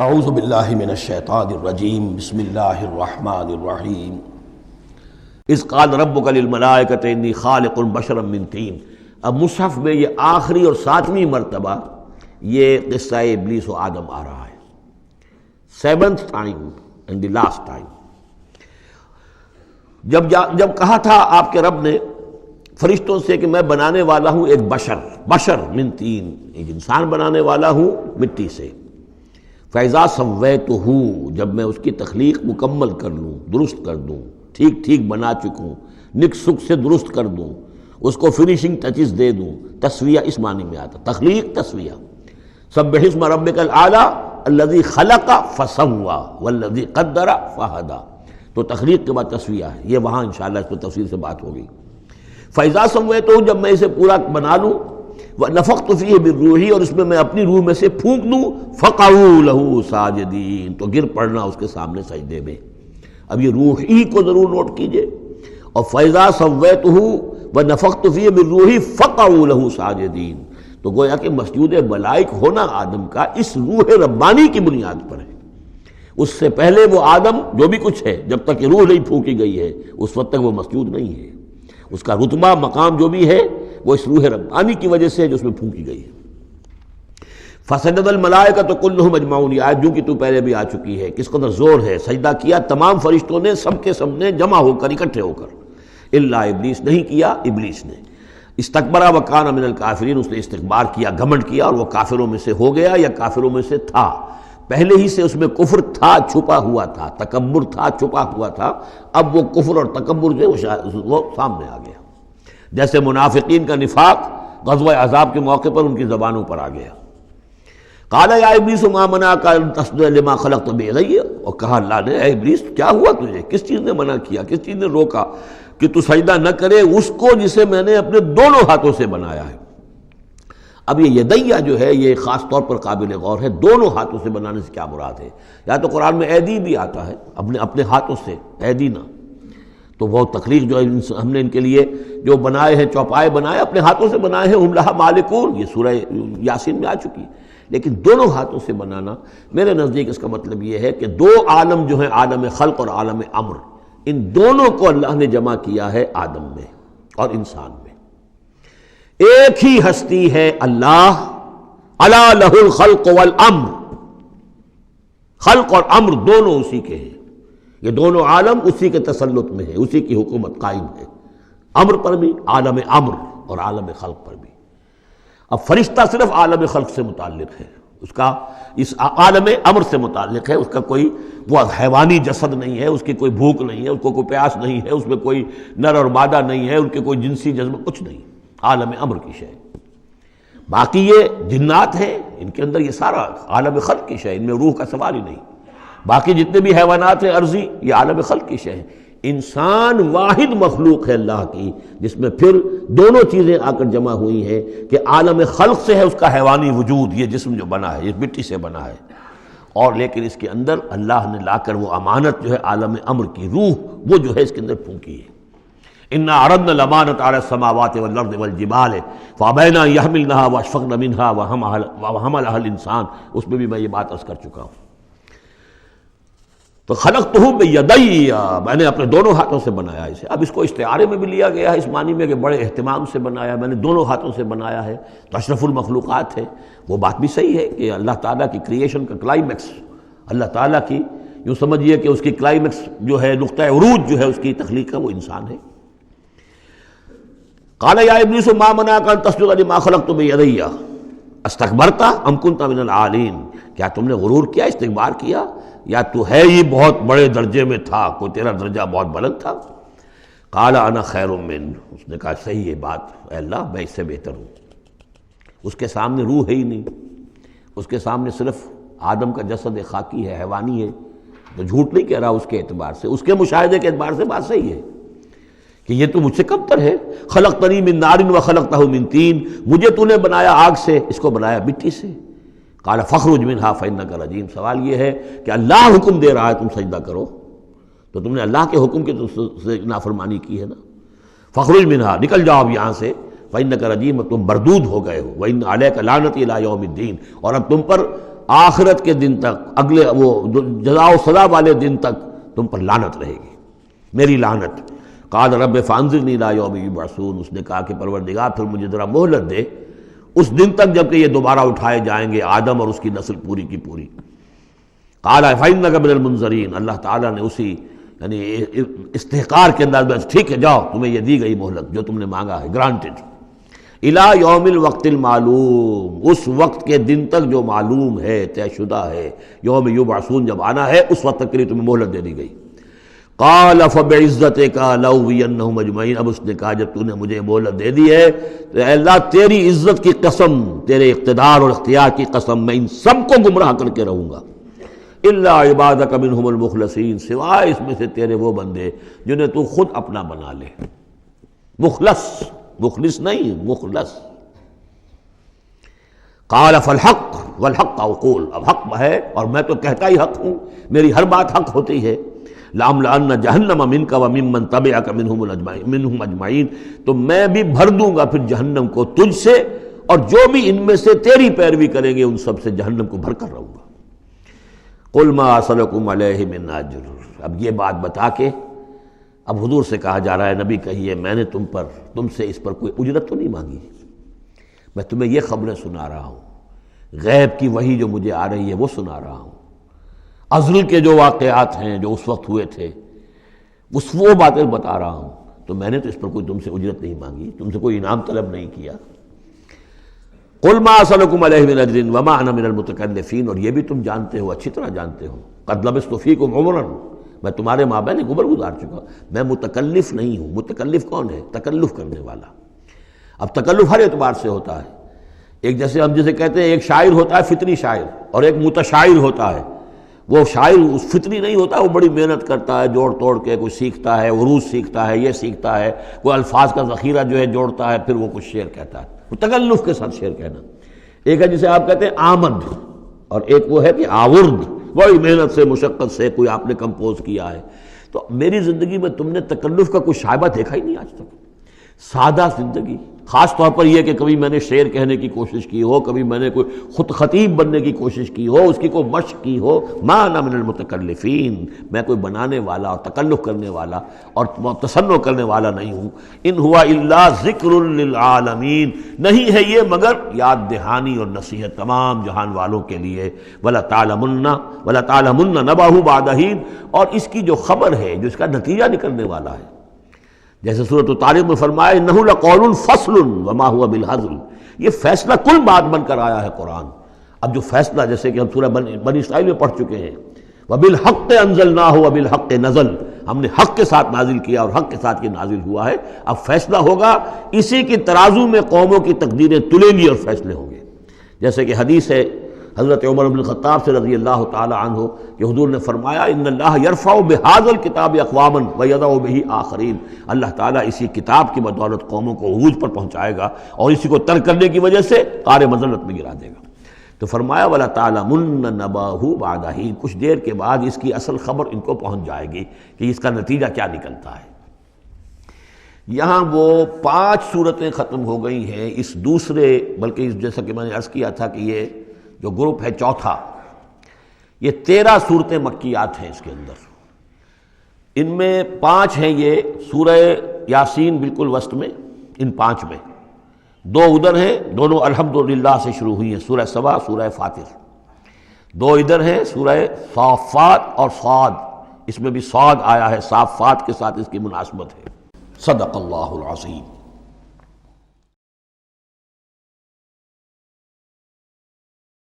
اعوذ باللہ من الشیطان الرجیم بسم اللہ الرحمن الرحیم اذ قال ربک للملائکۃ انی خالق بشرا من طین۔ اب مصحف میں یہ آخری اور 7ویں مرتبہ یہ قصہ ابلیس و آدم آ رہا ہے، 7th time and the last time۔ جب کہا تھا آپ کے رب نے فرشتوں سے کہ میں بنانے والا ہوں ایک بشر من طین، ایک انسان بنانے والا ہوں مٹی سے۔ فَإِذَا سَوَّيْتُهُ، جب میں اس کی تخلیق مکمل کر لوں، درست کر دوں، ٹھیک بنا چکوں، نک سک سے درست کر دوں، اس کو فنیشنگ ٹچز دے دوں۔ تسویہ اس معنی میں آتا، تخلیق تسویہ۔ سبح اسم ربک الاعلی الذی خلق فسوی والذی قدر فہدی، تو تخلیق کے بعد تسویہ ہے، یہ وہاں انشاءاللہ اس پر تفصیل سے بات ہوگی۔ فَإِذَا سَوَّيْتُهُ، جب میں اسے پورا بنا لوں، وَنَفَخْتُ فِيهِ مِن رُوحِي، اور اس میں میں اپنی روح میں سے پھونک دوں، فَقَعُوا لَهُ سَاجِدِينَ، تو گر پڑنا اس کے سامنے سجدے میں۔ اب یہ روح ہی کو ضرور نوٹ کیجئے، اور فَإِذَا سَوَّيْتُهُ وَنَفَخْتُ فِيهِ مِن رُوحِي فَقَعُوا لَهُ سَاجِدِينَ، تو گویا کہ مسجود ملائک ہونا آدم کا اس روح ربانی کی بنیاد پر ہے۔ اس سے پہلے وہ آدم جو بھی کچھ ہے، جب تک یہ روح نہیں پھونکی گئی ہے اس وقت تک وہ مسجود نہیں ہے۔ اس کا رتبہ مقام جو بھی ہے وہ اس روح ربانی کی وجہ سے ہے جو اس میں پھونکی گئی ہے۔ فسجد الملائکۃ کلھم اجمعون، یہ آیت جو کہ تو پہلے بھی آ چکی ہے، کس قدر زور ہے۔ سجدہ کیا تمام فرشتوں نے، سب کے سب نے جمع ہو کر، اکٹھے ہو کر، الا ابلیس، نہیں کیا ابلیس نے۔ استکبر وکان من الکافرین، اس نے استکبار کیا، گھمنڈ کیا، اور وہ کافروں میں سے ہو گیا یا کافروں میں سے تھا۔ پہلے ہی سے اس میں کفر تھا، چھپا ہوا تھا، تکبر تھا، چھپا ہوا تھا۔ اب وہ کفر اور تکبر جو وہ سامنے آ گیا، جیسے منافقین کا نفاق غزوہ احزاب کے موقع پر ان کی زبانوں پر آ گیا۔ قال یا ابلیس ما منعک ان تسجد لما خلقت بیدی، اور کہا اللہ نے، اے ابلیس کیا ہوا تجھے، کس چیز نے منع کیا، کس چیز نے روکا کہ تو سجدہ نہ کرے اس کو جسے میں نے اپنے دونوں ہاتھوں سے بنایا ہے۔ اب یہ یدیہ جو ہے یہ خاص طور پر قابل غور ہے، دونوں ہاتھوں سے بنانے سے کیا مراد ہے؟ یا تو قرآن میں ایدی بھی آتا ہے، اپنے ہاتھوں سے، ایدینا، تو وہ تخلیق جو ہم نے ان کے لیے جو بنائے ہیں، چوپائے بنائے، اپنے ہاتھوں سے بنائے ہیں، ہم لہا مالکون، یہ سورہ یاسین میں آ چکی۔ لیکن دونوں ہاتھوں سے بنانا میرے نزدیک اس کا مطلب یہ ہے کہ دو عالم جو ہیں، عالم خلق اور عالم امر، ان دونوں کو اللہ نے جمع کیا ہے آدم میں اور انسان میں۔ ایک ہی ہستی ہے اللہ، الا لہ الخلق والامر، خلق اور امر دونوں اسی کے ہیں۔ یہ دونوں عالم اسی کے تسلط میں ہے، اسی کی حکومت قائم ہے، امر پر بھی، عالم امر اور عالم خلق پر بھی۔ اب فرشتہ صرف عالم خلق سے متعلق ہے، اس کا اس عالم امر سے متعلق ہے، اس کا کوئی وہ حیوانی جسد نہیں ہے، اس کی کوئی بھوک نہیں ہے، اس کو کوئی پیاس نہیں ہے، اس میں کوئی نر اور مادہ نہیں ہے، ان کے کوئی جنسی جذبہ کچھ نہیں، عالم امر کی شے۔ باقی یہ جنات ہیں، ان کے اندر یہ سارا عالم خلق کی شے، ان میں روح کا سوال ہی نہیں۔ باقی جتنے بھی حیوانات ہیں ارضی، یہ عالم خلق کی شے ہے۔ انسان واحد مخلوق ہے اللہ کی، جس میں پھر دونوں چیزیں آ کر جمع ہوئی ہیں کہ عالم خلق سے ہے اس کا حیوانی وجود، یہ جسم جو بنا ہے، یہ مٹی سے بنا ہے، اور لیکن اس کے اندر اللہ نے لا کر وہ امانت جو ہے عالم امر کی روح، وہ جو ہے اس کے اندر پھونکی ہے۔ انا عرضنا الامانۃ علی السماوات والارض والجبال فابین ان یحملنها واشفقن منها وحملها الانسان، اس میں بھی میں یہ بات عرض کر چکا ہوں۔ تو خلقتہ بیدی، میں نے اپنے دونوں ہاتھوں سے بنایا اسے۔ اب اس کو استعارے میں بھی لیا گیا ہے، اس معنی میں کہ بڑے اہتمام سے بنایا، میں نے دونوں ہاتھوں سے بنایا ہے، تو اشرف المخلوقات ہے۔ وہ بات بھی صحیح ہے کہ اللہ تعالیٰ کی کریشن کا کلائمیکس، اللہ تعالیٰ کی یوں سمجھیے کہ اس کی کلائمیکس جو ہے، نقطہ عروج جو ہے اس کی تخلیق کا، وہ انسان ہے۔ قال یا ابلیس ما منعک ان تسجد لما خلقت بیدی استکبرت ام کنت من العالین، کیا تم نے غرور کیا، استکبار کیا، یا تو ہے ہی بہت بڑے درجے میں تھا، کوئی تیرا درجہ بہت بلند تھا؟ قال انا خیر من، اس نے کہا صحیح ہے بات، اے اللہ میں اس سے بہتر ہوں۔ اس کے سامنے روح ہے ہی نہیں، اس کے سامنے صرف آدم کا جسد خاکی ہے، حیوانی ہے، تو جھوٹ نہیں کہہ رہا اس کے اعتبار سے، اس کے مشاہدے کے اعتبار سے بات صحیح ہے کہ یہ تو مجھ سے کم تر ہے۔ خلقتنی من نار وخلقتہ من طین، مجھے تو نے بنایا آگ سے، اس کو بنایا مٹی سے۔ قال فاخرج منها فانک رجیم، سوال یہ ہے کہ اللہ حکم دے رہا ہے تم سجدہ کرو، تو تم نے اللہ کے حکم کی سے نافرمانی کی ہے نا۔ فاخرج منها، نکل جاؤ اب یہاں سے، فانک رجیم، تم مردود ہو گئے ہو، وان علیک لعنتی الی یوم الدین، اور اب تم پر آخرت کے دن تک، اگلے وہ جزا و سزا والے دن تک تم پر لعنت رہے گی، میری لعنت۔ قال رب فانظرنی الی یوم یبعثون، اس نے کہا کہ پروردگار پھر مجھے ذرا مہلت دے اس دن تک جب کہ یہ دوبارہ اٹھائے جائیں گے، آدم اور اس کی نسل پوری کی پوری۔ قال فإنک من المنظرین، اللہ تعالیٰ نے اسی یعنی استحقار کے انداز میں ٹھیک ہے جاؤ، تمہیں یہ دی گئی مہلت جو تم نے مانگا ہے، گرانٹڈ۔ الی یوم الوقت المعلوم، اس وقت کے دن تک جو معلوم ہے، طے شدہ ہے، یوم یبعثون جب آنا ہے اس وقت تک کے لیے تمہیں مہلت دے دی گئی۔ قال فبعزتک لأغوینہم اجمعین، اب اس نے کہا جب تو نے مجھے مہلت دے دی ہے تو اے اللہ تیری عزت کی قسم، تیرے اقتدار اور اختیار کی قسم، میں ان سب کو گمراہ کر کے رہوں گا، الا عبادک منہم المخلصین، سوائے اس میں سے تیرے وہ بندے جنہیں تو خود اپنا بنا لے۔ مخلص، مخلص نہیں، مخلص۔ قال فالحق والحق اقول، اب حق ہے اور میں تو کہتا ہی حق ہوں، میری ہر بات حق ہوتی ہے۔ لأملأن جہنم منک وممن تبعک منہم اجمعین، تو میں بھی بھر دوں گا پھر جہنم کو تجھ سے اور جو بھی ان میں سے تیری پیروی کریں گے ان سب سے جہنم کو بھر کر رہوں گا۔ قل ما اسألکم علیہ من اجر، اب یہ بات بتا کے اب حضور سے کہا جا رہا ہے نبی کہیے میں نے تم سے اس پر کوئی اجرت تو نہیں مانگی، میں تمہیں یہ خبریں سنا رہا ہوں، غیب کی وحی جو مجھے آ رہی ہے وہ سنا رہا ہوں، ازل کے جو واقعات ہیں جو اس وقت ہوئے تھے وہ باتیں بتا رہا ہوں، تو میں نے تو اس پر کوئی تم سے اجرت نہیں مانگی، تم سے کوئی انعام طلب نہیں کیا۔ قل ما اسألکم علیہ من اجر وما انا من المتکلفین، اور یہ بھی تم جانتے ہو، اچھی طرح جانتے ہو، قد لبثت فیکم عمرا، میں تمہارے مابین ایک عمر گزار چکا، میں متکلف نہیں ہوں۔ متکلف کون ہے؟ تکلف کرنے والا۔ اب تکلف ہر اعتبار سے ہوتا ہے، ایک جیسے ہم جسے کہتے ہیں ایک شاعر ہوتا ہے فطری شاعر، اور ایک متشاعر ہوتا ہے۔ وہ شاعر فطری نہیں ہوتا، وہ بڑی محنت کرتا ہے، جوڑ توڑ کے کوئی سیکھتا ہے، عروض سیکھتا ہے، یہ سیکھتا ہے، کوئی الفاظ کا ذخیرہ جو ہے جوڑتا ہے، پھر وہ کچھ شعر کہتا ہے، وہ تکلف کے ساتھ شعر کہنا۔ ایک ہے جسے آپ کہتے ہیں آمد، اور ایک وہ ہے کہ آورد، بڑی محنت سے مشقت سے کوئی آپ نے کمپوز کیا ہے۔ تو میری زندگی میں تم نے تکلف کا کوئی شائبہ دیکھا ہی نہیں آج تک، سادہ زندگی۔ خاص طور پر یہ کہ کبھی میں نے شعر کہنے کی کوشش کی ہو، کبھی میں نے کوئی خود خطیب بننے کی کوشش کی ہو، اس کی کوئی مشق کی ہو، ما انا من المتکلفین، میں کوئی بنانے والا اور تکلف کرنے والا اور تصنع کرنے والا نہیں ہوں۔ ان ہوا الا ذکر للعالمین، نہیں ہے یہ مگر یاد دہانی اور نصیحت تمام جہان والوں کے لیے۔ وَلَتَعْلَمُنَّ نَبَأَهُ بَعْدَ حِینٍ، اور اس کی جو خبر ہے، جو اس کا نتیجہ نکلنے والا ہے، جیسے سورۃ الطارق میں فرمایا انہ لقول فصل وما هو بالہزل، یہ فیصلہ کل بات بن کر آیا ہے قرآن۔ اب جو فیصلہ، جیسے کہ ہم سورہ بنی اسرائیل میں پڑھ چکے ہیں، وبالحق انزلناہ وبالحق نزل، ہم نے حق کے ساتھ نازل کیا اور حق کے ساتھ یہ نازل ہوا ہے۔ اب فیصلہ ہوگا، اسی کی ترازو میں قوموں کی تقدیریں تلیں گی اور فیصلے ہوں گے۔ جیسے کہ حدیث ہے حضرت عمر بن الخطاب سے رضی اللہ تعالی عنہ کہ حضور نے فرمایا ان اللہ یرفع بہذا الکتاب اقواما ویضع بہ آخرین، اللہ تعالیٰ اسی کتاب کی بدولت قوموں کو عروج پر پہنچائے گا اور اسی کو ترک کرنے کی وجہ سے قعر مذلت میں گرا دے گا۔ تو فرمایا وَلَتَعْلَمُنَّ نَبَأَهُ بَعْدَ حِینٍ، کچھ دیر کے بعد اس کی اصل خبر ان کو پہنچ جائے گی کہ اس کا نتیجہ کیا نکلتا ہے۔ یہاں وہ 5 صورتیں ختم ہو گئی ہیں اس دوسرے، بلکہ جیسا کہ میں نے عرض کیا تھا کہ یہ جو گروپ ہے چوتھا، یہ 13 صورتیں مکیات ہیں اس کے اندر۔ ان میں 5 ہیں یہ سورہ یاسین بالکل وسط میں، ان 5 میں 2 ادھر ہیں، دونوں الحمدللہ سے شروع ہوئی ہیں، سورہ سبا، سورہ فاطر۔ 2 ادھر ہیں، سورہ صافات اور صاد، اس میں بھی صاد آیا ہے، صافات کے ساتھ اس کی مناسبت ہے۔ صدق اللہ العظیم۔